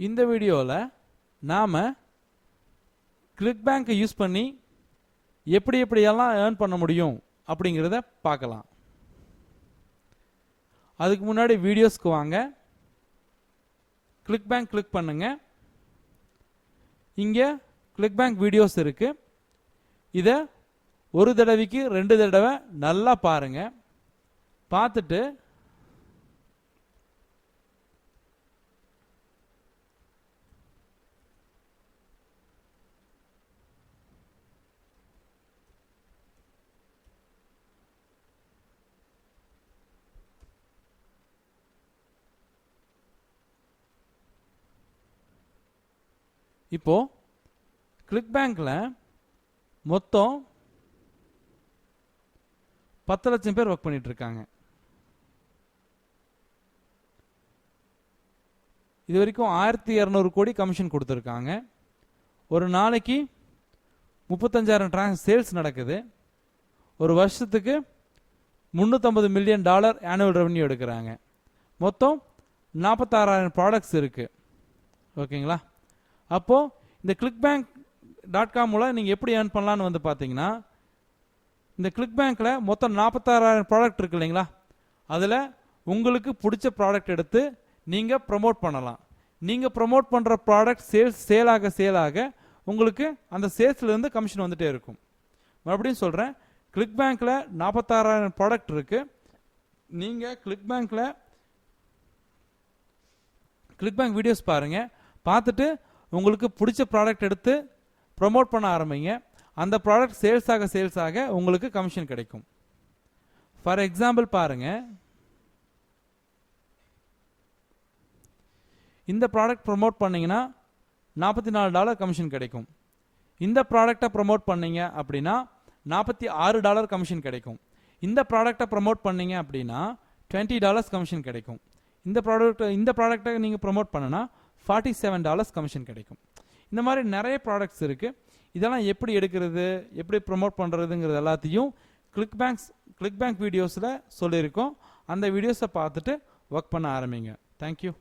இந்த வீடியோவில் நாம் கிளிக் பேங்கை யூஸ் பண்ணி எப்படியெல்லாம் ஏர்ன் பண்ண முடியும் அப்படிங்கிறத பார்க்கலாம். அதுக்கு முன்னாடி வீடியோஸ்க்கு வாங்க. கிளிக் பேங்க் கிளிக் பண்ணுங்க. இங்கே கிளிக் பேங்க் வீடியோஸ் இருக்கு. இதை ஒரு தடவைக்கு 2 தடவை நல்லா பாருங்க. பார்த்துட்டு இப்போ கிளிக் பேங்க்ல மொத்தம் 10 லட்சம் பேர் ஒர்க் பண்ணிட்டு இருக்காங்க. இது வரைக்கும் 1200 கோடி கமிஷன் கொடுத்துருக்காங்க. ஒரு நாளைக்கு 35,000 சேல்ஸ் நடக்குது. ஒரு வருஷத்துக்கு $350 மில்லியன் ஆனுவல் ரெவன்யூ எடுக்கிறாங்க. மொத்தம் 46,000 ப்ராடக்ட்ஸ் இருக்கு. ஓகேங்களா? அப்போ இந்த clickbank.com மூலம் நீங்க எப்படி ஏர்ன் பண்ணலாம்னு வந்து பாத்தீங்கன்னா, இந்த கிளிக் பேங்க்ல மொத்தம் 46,000 ப்ராடக்ட் இருக்கு இல்லைங்களா? அதுல உங்களுக்கு பிடிச்ச ப்ராடக்ட் எடுத்து நீங்க ப்ரமோட் பண்ணலாம். நீங்க ப்ரமோட் பண்ற ப்ராடக்ட் சேல் ஆக உங்களுக்கு அந்த சேல்ஸ்ல இருந்து கமிஷன் வந்துட்டே இருக்கும். மறுபடியும் சொல்றேன், கிளிக் பேங்க்ல 46,000 ப்ராடக்ட் இருக்கு. நீங்க கிளிக் பேங்க் வீடியோஸ் பாருங்க. பார்த்துட்டு உங்களுக்கு பிடிச்ச ப்ராடக்ட் எடுத்து ப்ரமோட் பண்ண ஆரம்பிங்க. அந்த ப்ராடக்ட் சேல்ஸ் ஆக உங்களுக்கு கமிஷன் கிடைக்கும். ஃபார் எக்ஸாம்பிள் பாருங்க, இந்த ப்ராடக்ட் ப்ரமோட் பண்ணீங்கன்னா $44 கமிஷன் கிடைக்கும். இந்த ப்ராடக்டை ப்ரமோட் பண்ணீங்க அப்படின்னா $46 கமிஷன் கிடைக்கும். இந்த ப்ராடக்டை ப்ரமோட் பண்ணீங்க அப்படின்னா $20 கமிஷன் கிடைக்கும். இந்த ப்ராடக்டை நீங்க ப்ரமோட் பண்ணனா $47 கமிஷன் கிடைக்கும். இந்த மாதிரி நிறைய ப்ராடக்ட்ஸ் இருக்கு. இதெல்லாம் எப்படி எடுக்கிறது, எப்படி ப்ரமோட் பண்றதுங்கிறது எல்லாத்தையும் கிளிக் பேங்க் வீடியோஸ்ல சொல்லியிருக்கோம். அந்த வீடியோஸை பார்த்துட்டு ஒர்க் பண்ண ஆரம்பிங்க. தேங்க்யூ.